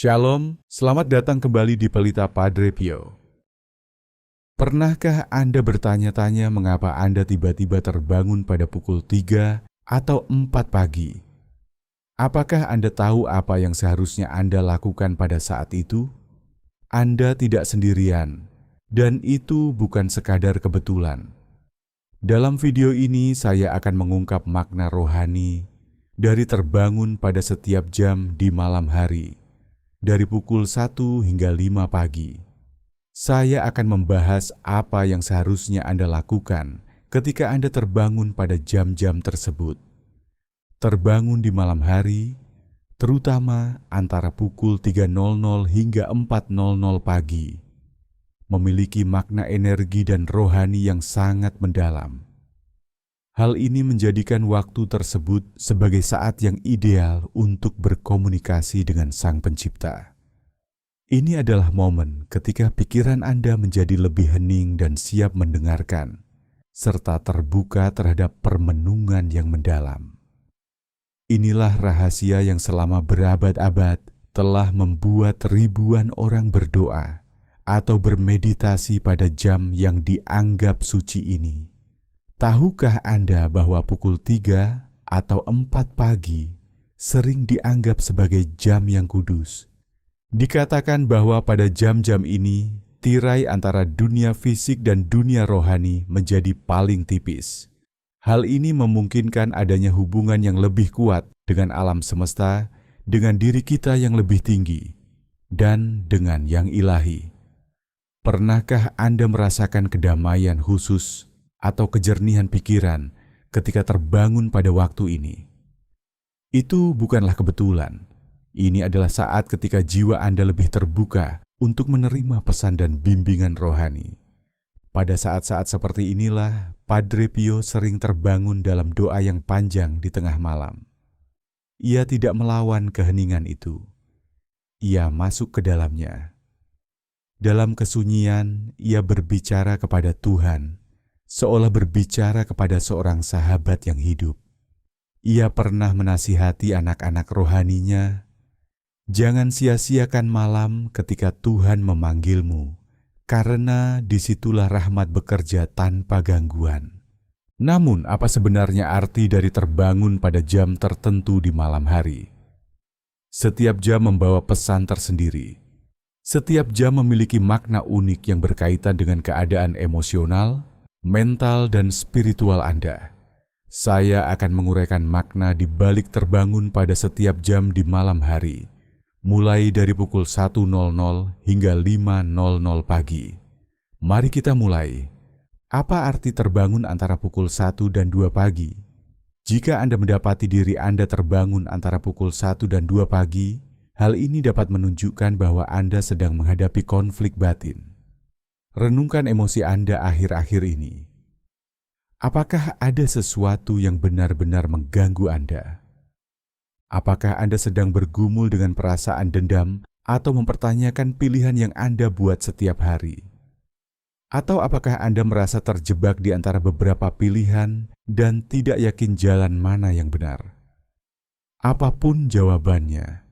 Shalom, selamat datang kembali di Pelita Padre Pio. Pernahkah Anda bertanya-tanya mengapa Anda tiba-tiba terbangun pada pukul 3 atau 4 pagi? Apakah Anda tahu apa yang seharusnya Anda lakukan pada saat itu? Anda tidak sendirian, dan itu bukan sekadar kebetulan. Dalam video ini saya akan mengungkap makna rohani dari terbangun pada setiap jam di malam hari, dari pukul 1 hingga 5 pagi. Saya akan membahas apa yang seharusnya Anda lakukan ketika Anda terbangun pada jam-jam tersebut. Terbangun di malam hari, terutama antara pukul 3.00 hingga 4.00 pagi, memiliki makna energi dan rohani yang sangat mendalam. Hal ini menjadikan waktu tersebut sebagai saat yang ideal untuk berkomunikasi dengan Sang Pencipta. Ini adalah momen ketika pikiran Anda menjadi lebih hening dan siap mendengarkan, serta terbuka terhadap permenungan yang mendalam. Inilah rahasia yang selama berabad-abad telah membuat ribuan orang berdoa atau bermeditasi pada jam yang dianggap suci ini. Tahukah Anda bahwa pukul 3 atau 4 pagi sering dianggap sebagai jam yang kudus? Dikatakan bahwa pada jam-jam ini, tirai antara dunia fisik dan dunia rohani menjadi paling tipis. Hal ini memungkinkan adanya hubungan yang lebih kuat dengan alam semesta, dengan diri kita yang lebih tinggi, dan dengan yang ilahi. Pernahkah Anda merasakan kedamaian khusus atau kejernihan pikiran ketika terbangun pada waktu ini? Itu bukanlah kebetulan. Ini adalah saat ketika jiwa Anda lebih terbuka untuk menerima pesan dan bimbingan rohani. Pada saat-saat seperti inilah, Padre Pio sering terbangun dalam doa yang panjang di tengah malam. Ia tidak melawan keheningan itu. Ia masuk ke dalamnya. Dalam kesunyian, ia berbicara kepada Tuhan, seolah berbicara kepada seorang sahabat yang hidup. Ia pernah menasihati anak-anak rohaninya, "Jangan sia-siakan malam ketika Tuhan memanggilmu, karena disitulah rahmat bekerja tanpa gangguan." Namun, apa sebenarnya arti dari terbangun pada jam tertentu di malam hari? Setiap jam membawa pesan tersendiri. Setiap jam memiliki makna unik yang berkaitan dengan keadaan emosional, mental, dan spiritual Anda. Saya akan menguraikan makna di balik terbangun pada setiap jam di malam hari, mulai dari pukul 1.00 hingga 5.00 pagi. Mari kita mulai. Apa arti terbangun antara pukul 1 dan 2 pagi? Jika Anda mendapati diri Anda terbangun antara pukul 1 dan 2 pagi, hal ini dapat menunjukkan bahwa Anda sedang menghadapi konflik batin. Renungkan emosi Anda akhir-akhir ini. Apakah ada sesuatu yang benar-benar mengganggu Anda? Apakah Anda sedang bergumul dengan perasaan dendam atau mempertanyakan pilihan yang Anda buat setiap hari? Atau apakah Anda merasa terjebak di antara beberapa pilihan dan tidak yakin jalan mana yang benar? Apapun jawabannya,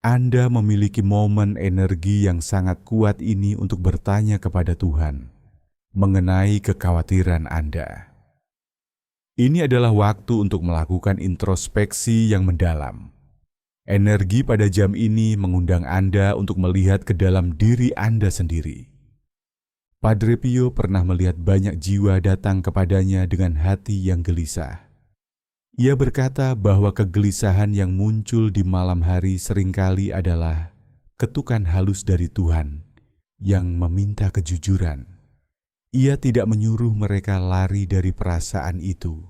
Anda memiliki momen energi yang sangat kuat ini untuk bertanya kepada Tuhan mengenai kekhawatiran Anda. Ini adalah waktu untuk melakukan introspeksi yang mendalam. Energi pada jam ini mengundang Anda untuk melihat ke dalam diri Anda sendiri. Padre Pio pernah melihat banyak jiwa datang kepadanya dengan hati yang gelisah. Ia berkata bahwa kegelisahan yang muncul di malam hari seringkali adalah ketukan halus dari Tuhan yang meminta kejujuran. Ia tidak menyuruh mereka lari dari perasaan itu,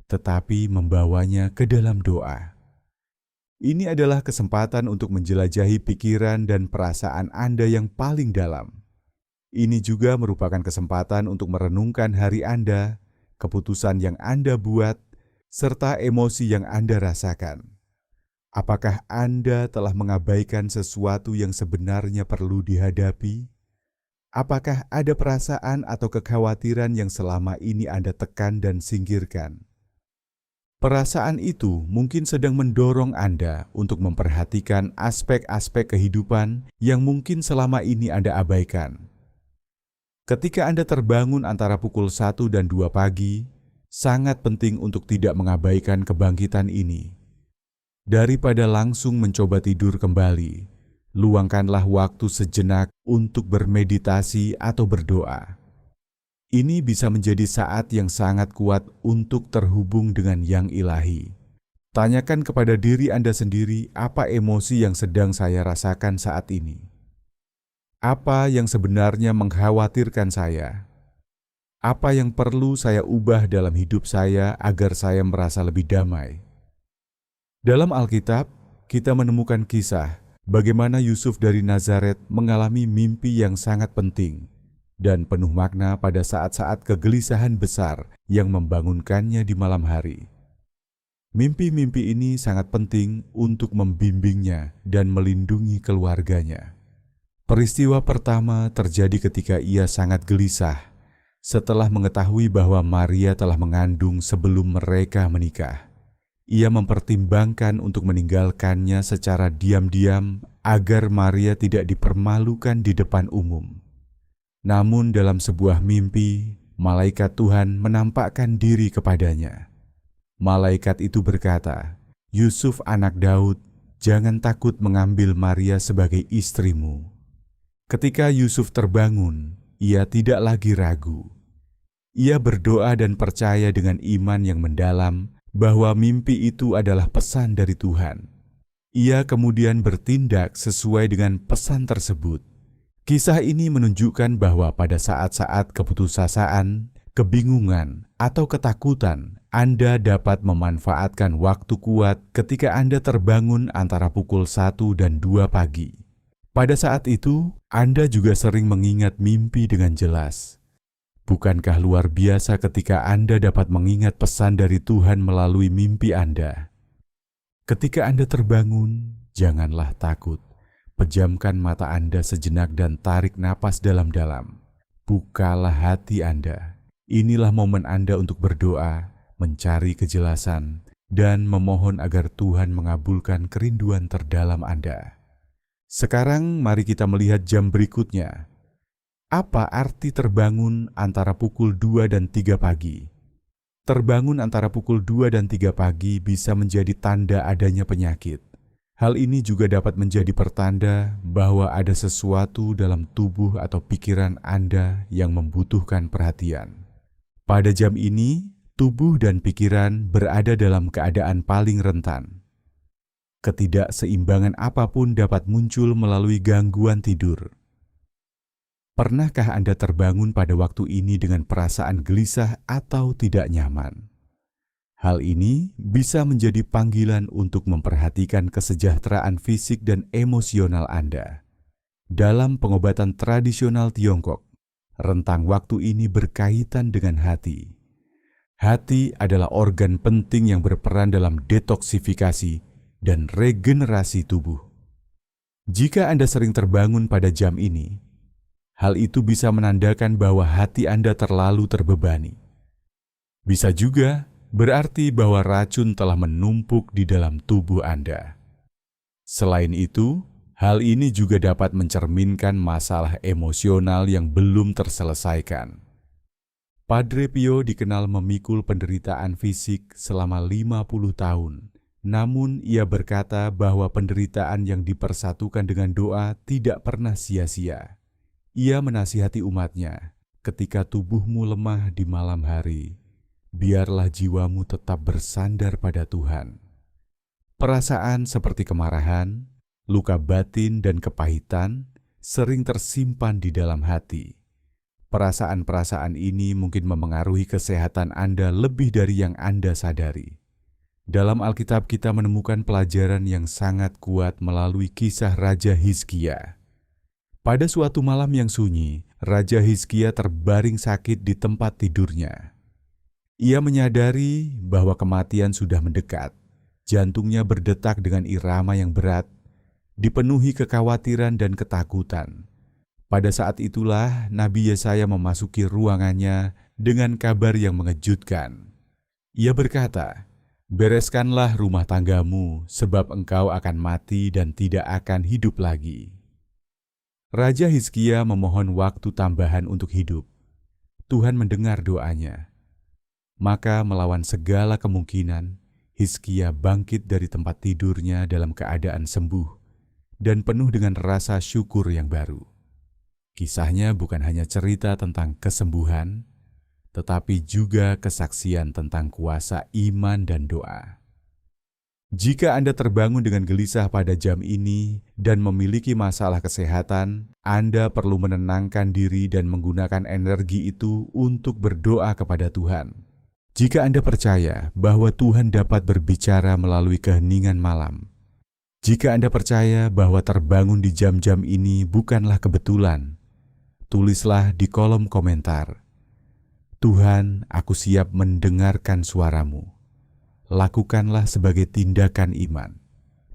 tetapi membawanya ke dalam doa. Ini adalah kesempatan untuk menjelajahi pikiran dan perasaan Anda yang paling dalam. Ini juga merupakan kesempatan untuk merenungkan hari Anda, keputusan yang Anda buat, serta emosi yang Anda rasakan. Apakah Anda telah mengabaikan sesuatu yang sebenarnya perlu dihadapi? Apakah ada perasaan atau kekhawatiran yang selama ini Anda tekan dan singkirkan? Perasaan itu mungkin sedang mendorong Anda untuk memperhatikan aspek-aspek kehidupan yang mungkin selama ini Anda abaikan. Ketika Anda terbangun antara pukul 1 dan 2 pagi, sangat penting untuk tidak mengabaikan kebangkitan ini. Daripada langsung mencoba tidur kembali, luangkanlah waktu sejenak untuk bermeditasi atau berdoa. Ini bisa menjadi saat yang sangat kuat untuk terhubung dengan Yang Ilahi. Tanyakan kepada diri Anda sendiri, apa emosi yang sedang saya rasakan saat ini? Apa yang sebenarnya mengkhawatirkan saya? Apa yang perlu saya ubah dalam hidup saya agar saya merasa lebih damai? Dalam Alkitab, kita menemukan kisah bagaimana Yusuf dari Nazaret mengalami mimpi yang sangat penting dan penuh makna pada saat-saat kegelisahan besar yang membangunkannya di malam hari. Mimpi-mimpi ini sangat penting untuk membimbingnya dan melindungi keluarganya. Peristiwa pertama terjadi ketika ia sangat gelisah setelah mengetahui bahwa Maria telah mengandung sebelum mereka menikah. Ia mempertimbangkan untuk meninggalkannya secara diam-diam agar Maria tidak dipermalukan di depan umum. Namun dalam sebuah mimpi, malaikat Tuhan menampakkan diri kepadanya. Malaikat itu berkata, "Yusuf anak Daud, jangan takut mengambil Maria sebagai istrimu." Ketika Yusuf terbangun, ia tidak lagi ragu. Ia berdoa dan percaya dengan iman yang mendalam bahwa mimpi itu adalah pesan dari Tuhan. Ia kemudian bertindak sesuai dengan pesan tersebut. Kisah ini menunjukkan bahwa pada saat-saat keputusasaan, kebingungan, atau ketakutan, Anda dapat memanfaatkan waktu kuat ketika Anda terbangun antara pukul 1 dan 2 pagi. Pada saat itu, Anda juga sering mengingat mimpi dengan jelas. Bukankah luar biasa ketika Anda dapat mengingat pesan dari Tuhan melalui mimpi Anda? Ketika Anda terbangun, janganlah takut. Pejamkan mata Anda sejenak dan tarik napas dalam-dalam. Bukalah hati Anda. Inilah momen Anda untuk berdoa, mencari kejelasan, dan memohon agar Tuhan mengabulkan kerinduan terdalam Anda. Sekarang mari kita melihat jam berikutnya. Apa arti terbangun antara pukul 2 dan 3 pagi? Terbangun antara pukul 2 dan 3 pagi bisa menjadi tanda adanya penyakit. Hal ini juga dapat menjadi pertanda bahwa ada sesuatu dalam tubuh atau pikiran Anda yang membutuhkan perhatian. Pada jam ini, tubuh dan pikiran berada dalam keadaan paling rentan. Ketidakseimbangan apapun dapat muncul melalui gangguan tidur. Pernahkah Anda terbangun pada waktu ini dengan perasaan gelisah atau tidak nyaman? Hal ini bisa menjadi panggilan untuk memperhatikan kesejahteraan fisik dan emosional Anda. Dalam pengobatan tradisional Tiongkok, rentang waktu ini berkaitan dengan hati. Hati adalah organ penting yang berperan dalam detoksifikasi dan regenerasi tubuh. Jika Anda sering terbangun pada jam ini, hal itu bisa menandakan bahwa hati Anda terlalu terbebani. Bisa juga berarti bahwa racun telah menumpuk di dalam tubuh Anda. Selain itu, hal ini juga dapat mencerminkan masalah emosional yang belum terselesaikan. Padre Pio dikenal memikul penderitaan fisik selama 50 tahun, namun ia berkata bahwa penderitaan yang dipersatukan dengan doa tidak pernah sia-sia. Ia menasihati umatnya, ketika tubuhmu lemah di malam hari, biarlah jiwamu tetap bersandar pada Tuhan. Perasaan seperti kemarahan, luka batin, dan kepahitan sering tersimpan di dalam hati. Perasaan-perasaan ini mungkin memengaruhi kesehatan Anda lebih dari yang Anda sadari. Dalam Alkitab kita menemukan pelajaran yang sangat kuat melalui kisah Raja Hizkia. Pada suatu malam yang sunyi, Raja Hizkia terbaring sakit di tempat tidurnya. Ia menyadari bahwa kematian sudah mendekat. Jantungnya berdetak dengan irama yang berat, dipenuhi kekhawatiran dan ketakutan. Pada saat itulah Nabi Yesaya memasuki ruangannya dengan kabar yang mengejutkan. Ia berkata, Bereskanlah rumah tanggamu, sebab engkau akan mati dan tidak akan hidup lagi. Raja Hizkia memohon waktu tambahan untuk hidup. Tuhan mendengar doanya. Maka melawan segala kemungkinan, Hizkia bangkit dari tempat tidurnya dalam keadaan sembuh dan penuh dengan rasa syukur yang baru. Kisahnya bukan hanya cerita tentang kesembuhan, tetapi juga kesaksian tentang kuasa iman dan doa. Jika Anda terbangun dengan gelisah pada jam ini dan memiliki masalah kesehatan, Anda perlu menenangkan diri dan menggunakan energi itu untuk berdoa kepada Tuhan. Jika Anda percaya bahwa Tuhan dapat berbicara melalui keheningan malam, jika Anda percaya bahwa terbangun di jam-jam ini bukanlah kebetulan, tulislah di kolom komentar, "Tuhan, aku siap mendengarkan suaramu." Lakukanlah sebagai tindakan iman.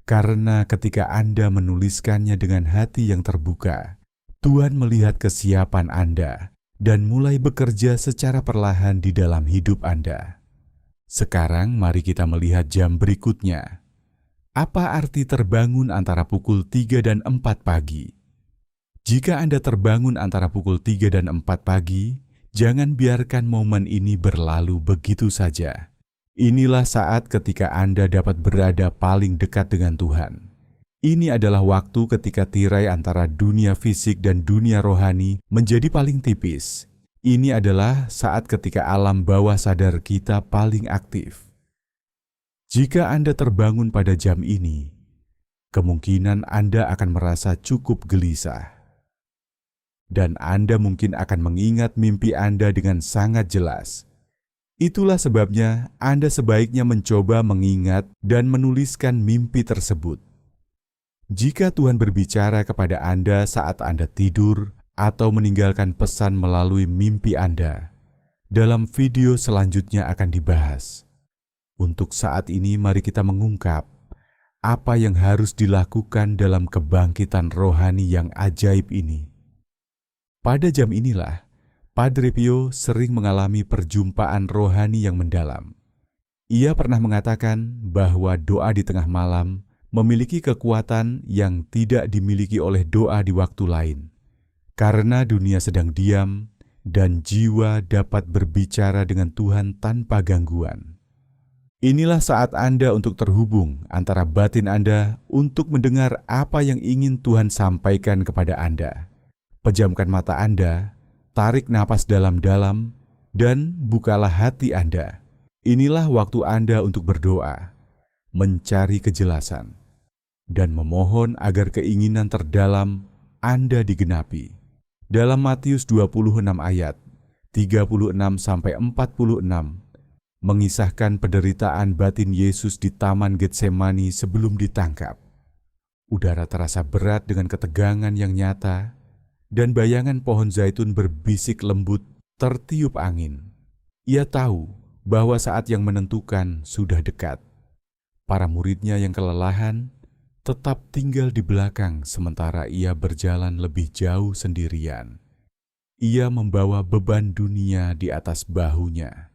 Karena ketika Anda menuliskannya dengan hati yang terbuka, Tuhan melihat kesiapan Anda dan mulai bekerja secara perlahan di dalam hidup Anda. Sekarang mari kita melihat jam berikutnya. Apa arti terbangun antara pukul 3 dan 4 pagi? Jika Anda terbangun antara pukul 3 dan 4 pagi, jangan biarkan momen ini berlalu begitu saja. Inilah saat ketika Anda dapat berada paling dekat dengan Tuhan. Ini adalah waktu ketika tirai antara dunia fisik dan dunia rohani menjadi paling tipis. Ini adalah saat ketika alam bawah sadar kita paling aktif. Jika Anda terbangun pada jam ini, kemungkinan Anda akan merasa cukup gelisah. Dan Anda mungkin akan mengingat mimpi Anda dengan sangat jelas. Itulah sebabnya Anda sebaiknya mencoba mengingat dan menuliskan mimpi tersebut. Jika Tuhan berbicara kepada Anda saat Anda tidur atau meninggalkan pesan melalui mimpi Anda, dalam video selanjutnya akan dibahas. Untuk saat ini mari kita mengungkap apa yang harus dilakukan dalam kebangkitan rohani yang ajaib ini. Pada jam inilah, Padre Pio sering mengalami perjumpaan rohani yang mendalam. Ia pernah mengatakan bahwa doa di tengah malam memiliki kekuatan yang tidak dimiliki oleh doa di waktu lain. Karena dunia sedang diam dan jiwa dapat berbicara dengan Tuhan tanpa gangguan. Inilah saat Anda untuk terhubung antara batin Anda untuk mendengar apa yang ingin Tuhan sampaikan kepada Anda. Pejamkan mata Anda, tarik napas dalam-dalam, dan bukalah hati Anda. Inilah waktu Anda untuk berdoa, mencari kejelasan, dan memohon agar keinginan terdalam Anda digenapi. Dalam Matius 26 ayat 36-46, mengisahkan penderitaan batin Yesus di Taman Getsemani sebelum ditangkap. Udara terasa berat dengan ketegangan yang nyata, dan bayangan pohon zaitun berbisik lembut tertiup angin. Ia tahu bahwa saat yang menentukan sudah dekat. Para muridnya yang kelelahan tetap tinggal di belakang sementara ia berjalan lebih jauh sendirian. Ia membawa beban dunia di atas bahunya.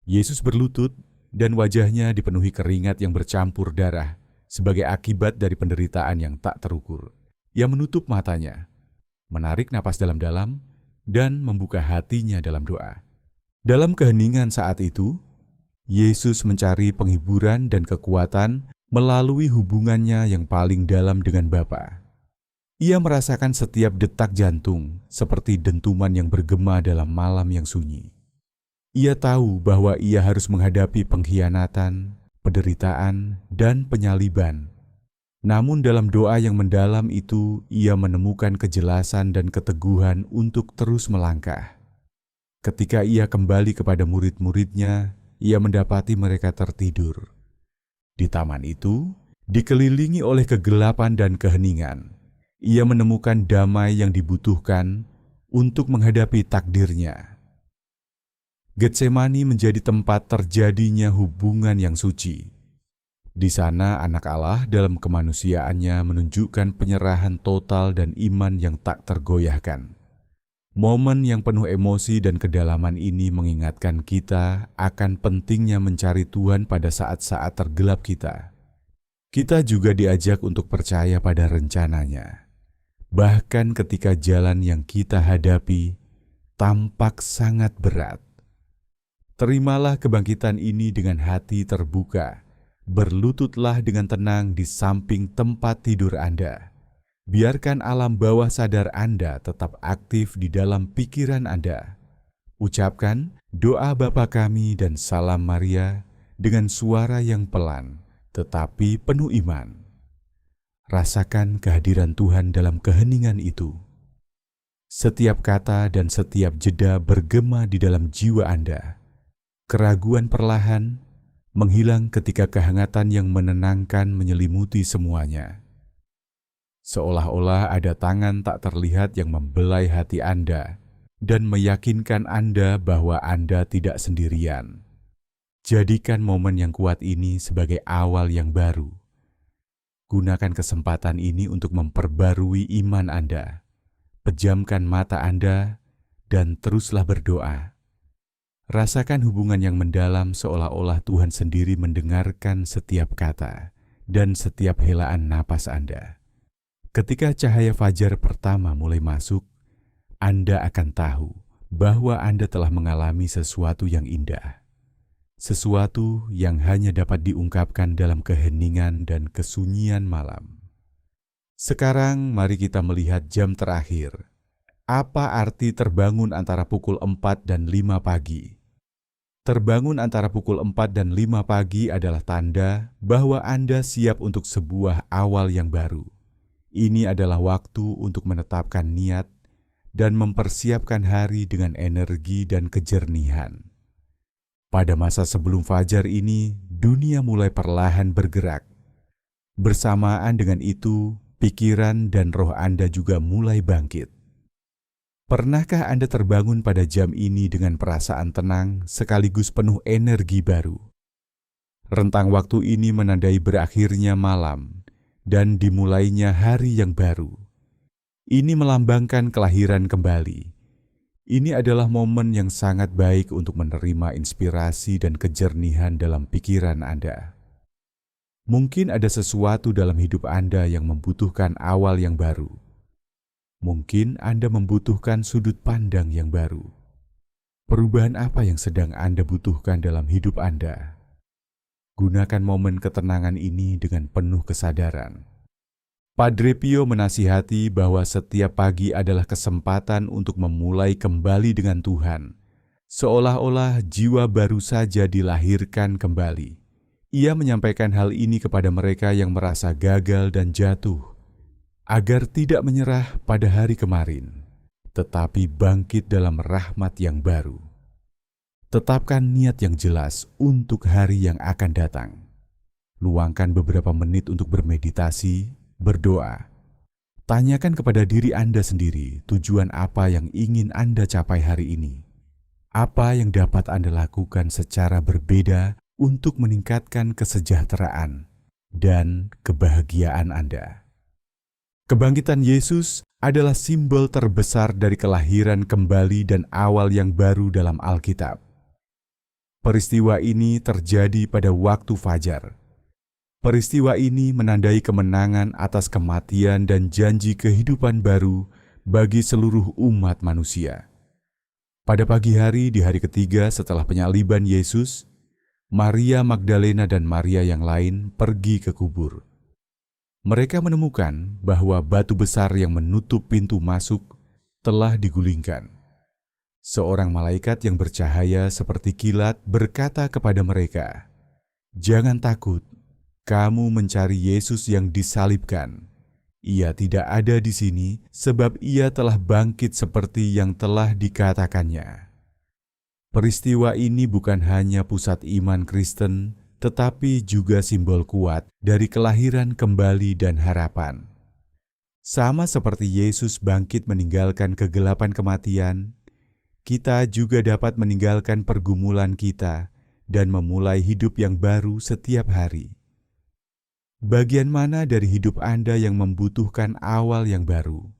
Yesus berlutut dan wajahnya dipenuhi keringat yang bercampur darah sebagai akibat dari penderitaan yang tak terukur. Ia menutup matanya, menarik napas dalam-dalam, dan membuka hatinya dalam doa. Dalam keheningan saat itu, Yesus mencari penghiburan dan kekuatan melalui hubungannya yang paling dalam dengan Bapa. Ia merasakan setiap detak jantung seperti dentuman yang bergema dalam malam yang sunyi. Ia tahu bahwa ia harus menghadapi pengkhianatan, penderitaan, dan penyaliban. Namun dalam doa yang mendalam itu, ia menemukan kejelasan dan keteguhan untuk terus melangkah. Ketika ia kembali kepada murid-muridnya, ia mendapati mereka tertidur. Di taman itu, dikelilingi oleh kegelapan dan keheningan, ia menemukan damai yang dibutuhkan untuk menghadapi takdirnya. Getsemani menjadi tempat terjadinya hubungan yang suci. Di sana anak Allah dalam kemanusiaannya menunjukkan penyerahan total dan iman yang tak tergoyahkan. Momen yang penuh emosi dan kedalaman ini mengingatkan kita akan pentingnya mencari Tuhan pada saat-saat tergelap kita. Kita juga diajak untuk percaya pada rencananya, bahkan ketika jalan yang kita hadapi tampak sangat berat. Terimalah kebangkitan ini dengan hati terbuka. Berlututlah dengan tenang di samping tempat tidur Anda. Biarkan alam bawah sadar Anda tetap aktif di dalam pikiran Anda. Ucapkan doa Bapa kami dan salam Maria dengan suara yang pelan tetapi penuh iman. Rasakan kehadiran Tuhan dalam keheningan itu. Setiap kata dan setiap jeda bergema di dalam jiwa Anda. Keraguan perlahan menghilang ketika kehangatan yang menenangkan menyelimuti semuanya. Seolah-olah ada tangan tak terlihat yang membelai hati Anda dan meyakinkan Anda bahwa Anda tidak sendirian. Jadikan momen yang kuat ini sebagai awal yang baru. Gunakan kesempatan ini untuk memperbarui iman Anda. Pejamkan mata Anda dan teruslah berdoa. Rasakan hubungan yang mendalam seolah-olah Tuhan sendiri mendengarkan setiap kata dan setiap helaan napas Anda. Ketika cahaya fajar pertama mulai masuk, Anda akan tahu bahwa Anda telah mengalami sesuatu yang indah. Sesuatu yang hanya dapat diungkapkan dalam keheningan dan kesunyian malam. Sekarang mari kita melihat jam terakhir. Apa arti terbangun antara pukul 4 dan 5 pagi? Terbangun antara pukul 4 dan 5 pagi adalah tanda bahwa Anda siap untuk sebuah awal yang baru. Ini adalah waktu untuk menetapkan niat dan mempersiapkan hari dengan energi dan kejernihan. Pada masa sebelum fajar ini, dunia mulai perlahan bergerak. Bersamaan dengan itu, pikiran dan roh Anda juga mulai bangkit. Pernahkah Anda terbangun pada jam ini dengan perasaan tenang sekaligus penuh energi baru? Rentang waktu ini menandai berakhirnya malam dan dimulainya hari yang baru. Ini melambangkan kelahiran kembali. Ini adalah momen yang sangat baik untuk menerima inspirasi dan kejernihan dalam pikiran Anda. Mungkin ada sesuatu dalam hidup Anda yang membutuhkan awal yang baru. Mungkin Anda membutuhkan sudut pandang yang baru. Perubahan apa yang sedang Anda butuhkan dalam hidup Anda? Gunakan momen ketenangan ini dengan penuh kesadaran. Padre Pio menasihati bahwa setiap pagi adalah kesempatan untuk memulai kembali dengan Tuhan, seolah-olah jiwa baru saja dilahirkan kembali. Ia menyampaikan hal ini kepada mereka yang merasa gagal dan jatuh, agar tidak menyerah pada hari kemarin, tetapi bangkit dalam rahmat yang baru. Tetapkan niat yang jelas untuk hari yang akan datang. Luangkan beberapa menit untuk bermeditasi, berdoa. Tanyakan kepada diri Anda sendiri tujuan apa yang ingin Anda capai hari ini. Apa yang dapat Anda lakukan secara berbeda untuk meningkatkan kesejahteraan dan kebahagiaan Anda. Kebangkitan Yesus adalah simbol terbesar dari kelahiran kembali dan awal yang baru dalam Alkitab. Peristiwa ini terjadi pada waktu fajar. Peristiwa ini menandai kemenangan atas kematian dan janji kehidupan baru bagi seluruh umat manusia. Pada pagi hari di hari ketiga setelah penyaliban Yesus, Maria Magdalena dan Maria yang lain pergi ke kubur. Mereka menemukan bahwa batu besar yang menutup pintu masuk telah digulingkan. Seorang malaikat yang bercahaya seperti kilat berkata kepada mereka, "Jangan takut, kamu mencari Yesus yang disalibkan. Ia tidak ada di sini sebab ia telah bangkit seperti yang telah dikatakannya." Peristiwa ini bukan hanya pusat iman Kristen, tetapi juga simbol kuat dari kelahiran kembali dan harapan. Sama seperti Yesus bangkit meninggalkan kegelapan kematian, kita juga dapat meninggalkan pergumulan kita dan memulai hidup yang baru setiap hari. Bagian mana dari hidup Anda yang membutuhkan awal yang baru?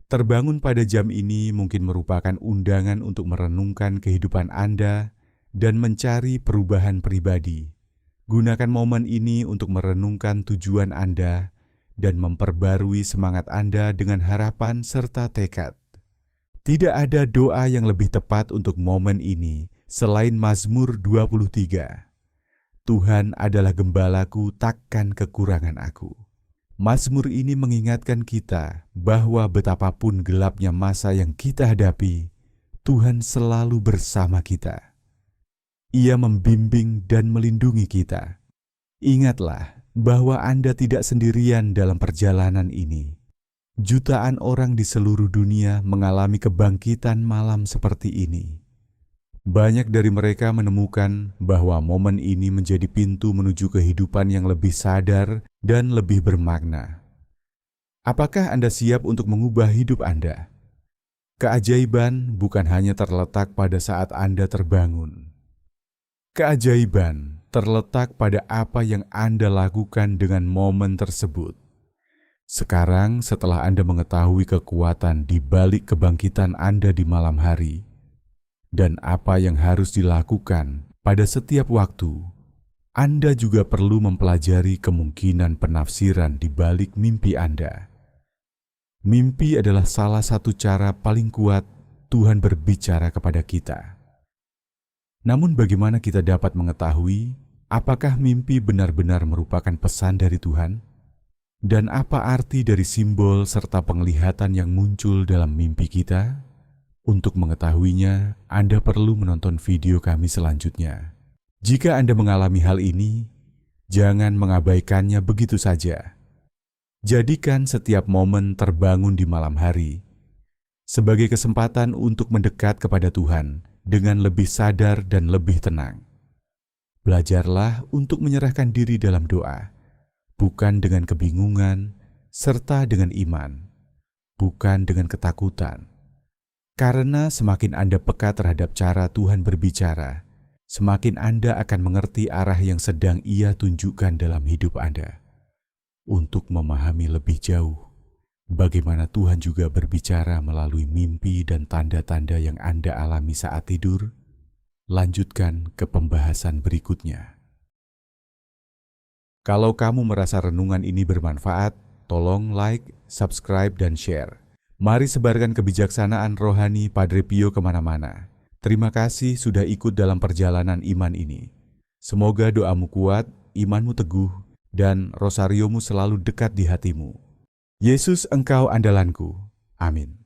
Terbangun pada jam ini mungkin merupakan undangan untuk merenungkan kehidupan Anda dan mencari perubahan pribadi. Gunakan momen ini untuk merenungkan tujuan Anda dan memperbarui semangat Anda dengan harapan serta tekad. Tidak ada doa yang lebih tepat untuk momen ini selain Mazmur 23. Tuhan adalah gembalaku, takkan kekurangan aku. Mazmur ini mengingatkan kita bahwa betapapun gelapnya masa yang kita hadapi, Tuhan selalu bersama kita. Ia membimbing dan melindungi kita. Ingatlah bahwa Anda tidak sendirian dalam perjalanan ini. Jutaan orang di seluruh dunia mengalami kebangkitan malam seperti ini. Banyak dari mereka menemukan bahwa momen ini menjadi pintu menuju kehidupan yang lebih sadar dan lebih bermakna. Apakah Anda siap untuk mengubah hidup Anda? Keajaiban bukan hanya terletak pada saat Anda terbangun. Keajaiban terletak pada apa yang Anda lakukan dengan momen tersebut. Sekarang, setelah Anda mengetahui kekuatan di balik kebangkitan Anda di malam hari, dan apa yang harus dilakukan pada setiap waktu, Anda juga perlu mempelajari kemungkinan penafsiran di balik mimpi Anda. Mimpi adalah salah satu cara paling kuat Tuhan berbicara kepada kita. Namun bagaimana kita dapat mengetahui apakah mimpi benar-benar merupakan pesan dari Tuhan? Dan apa arti dari simbol serta penglihatan yang muncul dalam mimpi kita? Untuk mengetahuinya, Anda perlu menonton video kami selanjutnya. Jika Anda mengalami hal ini, jangan mengabaikannya begitu saja. Jadikan setiap momen terbangun di malam hari sebagai kesempatan untuk mendekat kepada Tuhan dengan lebih sadar dan lebih tenang. Belajarlah untuk menyerahkan diri dalam doa, bukan dengan kebingungan, serta dengan iman, bukan dengan ketakutan. Karena semakin Anda peka terhadap cara Tuhan berbicara, semakin Anda akan mengerti arah yang sedang Ia tunjukkan dalam hidup Anda. Untuk memahami lebih jauh bagaimana Tuhan juga berbicara melalui mimpi dan tanda-tanda yang Anda alami saat tidur, lanjutkan ke pembahasan berikutnya. Kalau kamu merasa renungan ini bermanfaat, tolong like, subscribe, dan share. Mari sebarkan kebijaksanaan rohani Padre Pio kemana-mana. Terima kasih sudah ikut dalam perjalanan iman ini. Semoga doamu kuat, imanmu teguh, dan rosariomu selalu dekat di hatimu. Yesus, Engkau andalanku. Amin.